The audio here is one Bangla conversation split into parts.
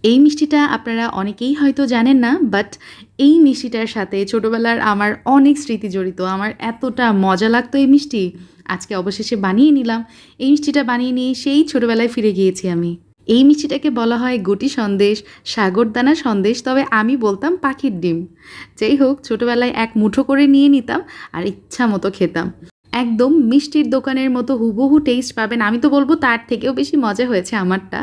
এই মিষ্টিটা আপনারা অনেকেই হয়তো জানেন না, বাট এই মিষ্টিটার সাথে ছোটোবেলার আমার অনেক স্মৃতি জড়িত। আমার এতটা মজা লাগতো এই মিষ্টি, আজকে অবশেষে বানিয়ে নিলাম। এই মিষ্টিটা বানিয়ে নিয়ে সেই ছোটোবেলায় ফিরে গিয়েছি আমি। এই মিষ্টিটাকে বলা হয় গুটি সন্দেশ, সাগরদানা সন্দেশ, তবে আমি বলতাম পাখির ডিম। যাই হোক, ছোটোবেলায় এক মুঠো করে নিয়ে নিতাম আর ইচ্ছা মতো খেতাম। একদম মিষ্টির দোকানের মতো হুবহু টেস্ট পাবেন, আমি তো বলবো তার থেকেও বেশি মজা হয়েছে আমারটা।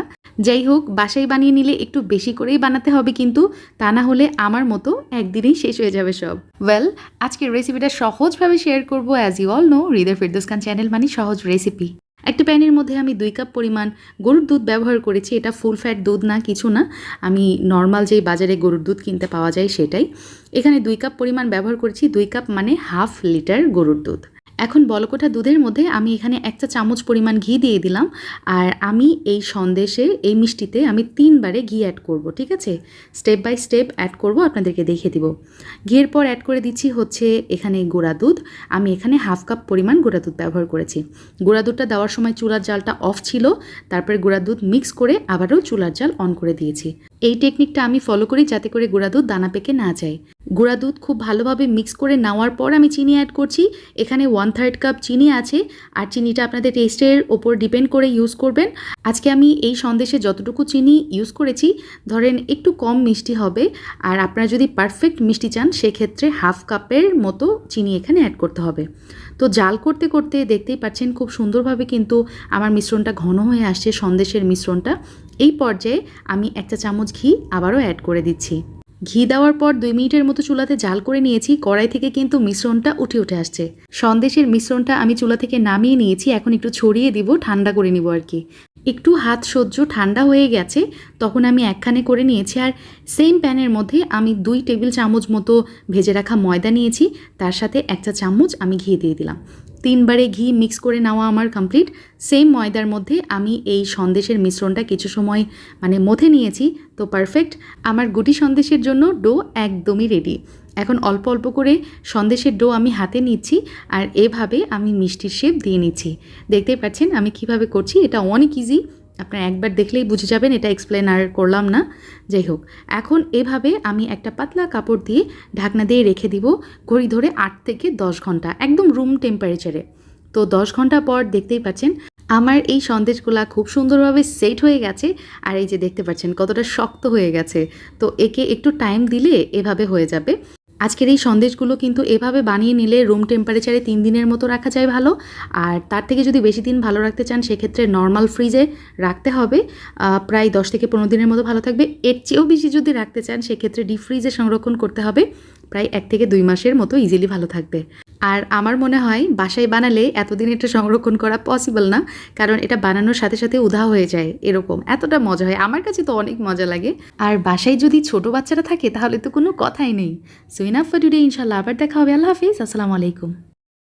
যাই হোক, বাসায় বানিয়ে নিলে একটু বেশি করেই বানাতে হবে কিন্তু, তা না হলে আমার মতো একদিনেই শেষ হয়ে যাবে সব। ওয়েল, আজকের রেসিপিটা সহজভাবে শেয়ার করবো। As you all know, Hriday Ferdous Khan channel মানে সহজ রেসিপি। একটা প্যানের মধ্যে আমি 2 কাপ পরিমাণ গরুর দুধ ব্যবহার করেছি। এটা ফুল ফ্যাট দুধ না, কিছু না, আমি নর্মাল যেই বাজারে গরুর দুধ কিনতে পাওয়া যায় সেটাই। এখানে 2 কাপ পরিমাণ ব্যবহার করেছি। 2 কাপ মানে হাফ লিটার গরুর দুধ। এখন বলকোঠা দুধের মধ্যে আমি এখানে 1 চা চামচ পরিমাণ ঘি দিয়ে দিলাম। আর আমি এই সন্দেশে, এই মিষ্টিতে আমি 3 বারে ঘি অ্যাড করব, ঠিক আছে? স্টেপ বাই স্টেপ অ্যাড করব, আপনাদেরকে দেখিয়ে দিব। ঘিয়ের পর অ্যাড করে দিচ্ছি হচ্ছে এখানে গুঁড়া দুধ। আমি এখানে হাফ কাপ পরিমাণ গুঁড়া দুধ ব্যবহার করেছি। গুঁড়া দুধটা দেওয়ার সময় চুলার জালটা অফ ছিল, তারপরে গুঁড়া দুধ মিক্স করে আবারও চুলার জাল অন করে দিয়েছি। এই টেকনিকটা আমি ফলো করি যাতে করে গুঁড়া দুধ দানা পেকে না যায়। গুঁড়া দুধ খুব ভালোভাবে মিক্স করে নেওয়ার পর আমি চিনি অ্যাড করছি। এখানে 1/3 কাপ চিনি আছে, আর চিনিটা আপনাদের টেস্টের ওপর ডিপেন্ড করে ইউজ করবেন। আজকে আমি এই সন্দেশে যতটুকু চিনি ইউজ করেছি, ধরেন একটু কম মিষ্টি হবে। আর আপনারা যদি পারফেক্ট মিষ্টি চান সেক্ষেত্রে হাফ কাপের মতো চিনি এখানে অ্যাড করতে হবে। তো জাল করতে করতে দেখতেই পাচ্ছেন খুব সুন্দরভাবে কিন্তু আমার মিশ্রণটা ঘন হয়ে আসছে, সন্দেশের মিশ্রণটা। এই পর্যায়ে আমি 1 চা চামচ ঘি আবারও অ্যাড করে দিচ্ছি। ঘি দেওয়ার পর 2 মিনিটের মতো চুলাতে জাল করে নিয়েছি। কড়াই থেকে কিন্তু মিশ্রণটা উঠে আসছে। সন্দেশের মিশ্রণটা আমি চুলা থেকে নামিয়ে নিয়েছি। এখন একটু ছড়িয়ে দিব, ঠান্ডা করে নিব আর কি। একটু হাত সহ্য ঠান্ডা হয়ে গেছে, তখন আমি একখানে করে নিয়েছি। আর সেম প্যানের মধ্যে আমি 2 টেবিল চামচ মতো ভেজে রাখা ময়দা নিয়েছি, তার সাথে 1 চা চামচ আমি ঘি দিয়ে দিলাম। 3 বারে ঘি মিক্স করে নেওয়া আমার কমপ্লিট। সেম ময়দার মধ্যে আমি এই সন্দেশের মিশ্রণটা কিছু সময় মথে নিয়েছি। তো পারফেক্ট, আমার গুটি সন্দেশের জন্য ডো একদমই রেডি। এখন অল্প অল্প করে সন্দেশের ডো আমি হাতে নিচ্ছি, আর এভাবে আমি মিষ্টির শেপ দিয়ে নিচ্ছি। দেখতেই পাচ্ছেন আমি কিভাবে করছি, এটা অনেক ইজি। আপনারা একবার দেখলেই বুঝে যাবেন, এটা এক্সপ্লেন আর করলাম না। যাই হোক, এখন এভাবে আমি একটা পাতলা কাপড় দিয়ে ঢাকনা দিয়ে রেখে দিব ঘড়ি ধরে 8 থেকে 10 ঘন্টা, একদম রুম টেম্পারেচারে। তো 10 ঘন্টা পর দেখতেই পাচ্ছেন আমার এই সন্দেশগুলা খুব সুন্দরভাবে সেট হয়ে গেছে। আর এই যে দেখতে পাচ্ছেন কতটা শক্ত হয়ে গেছে। তো একে একটু টাইম দিলে এভাবে হয়ে যাবে। আজকের এই সন্দেশগুলো কিন্তু এভাবে বানিয়ে নিলে রুম টেম্পারেচারে 3 দিনের মতো রাখা যায় ভালো। আর তার থেকে যদি বেশি দিন ভালো রাখতে চান সেক্ষেত্রে নর্মাল ফ্রিজে রাখতে হবে, প্রায় 10 থেকে 15 দিনের মতো ভালো থাকবে। এর চেয়েও বেশি যদি রাখতে চান সেক্ষেত্রে ডিপ ফ্রিজে সংরক্ষণ করতে হবে, প্রায় 1 থেকে 2 মাসের মতো ইজিলি ভালো থাকবে। আর আমার মনে হয় বাসায় বানালে এতদিন এটা সংরক্ষণ করা পসিবল না, কারণ এটা বানানোর সাথে সাথে উধাও হয়ে যায়, এরকম এতটা মজা হয়। আমার কাছে তো অনেক মজা লাগে। আর বাসায় যদি ছোট বাচ্চারা থাকে তাহলে তো কোনো কথাই নেই। সো ইনাফ ফর টুডে, ইনশাআল্লাহ আবার দেখা হবে। আল্লাহ হাফিজ, আসসালামু আলাইকুম।